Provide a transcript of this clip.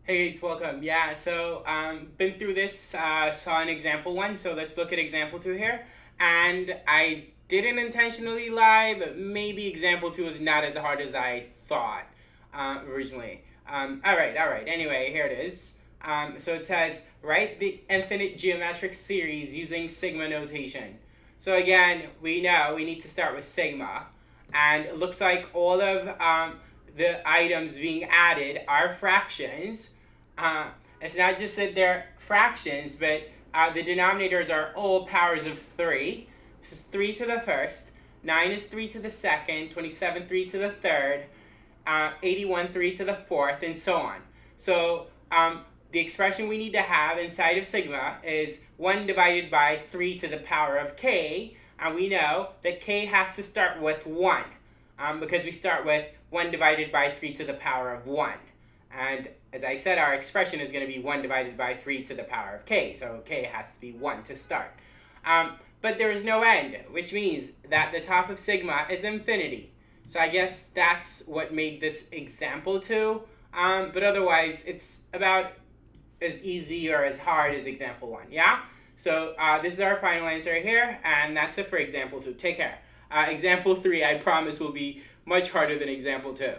Hey guys, welcome. Yeah, so been through this, saw an example one, so let's look at example two here. And I didn't intentionally lie, but maybe example two is not as hard as I thought originally. All right. Anyway, here it is. So it says, write the infinite geometric series using sigma notation. So again, we know we need to start with sigma. And it looks like all of the items being added are fractions. It's not just that they're fractions, but the denominators are all powers of 3. This is 3 to the first, 9 is 3 to the second, 27 3 to the third, 81 3 to the fourth, and so on. So the expression we need to have inside of sigma is 1 divided by 3 to the power of k, and we know that k has to start with 1 because we start with 1 divided by 3 to the power of 1. And as I said, our expression is going to be 1 divided by 3 to the power of k, so k has to be 1 to start. But there is no end, which means that the top of sigma is infinity. So I guess that's what made this example 2, but otherwise it's about as easy or as hard as example 1, yeah? So this is our final answer here, and that's it for example 2. Take care. Example 3, I promise, will be much harder than example 2.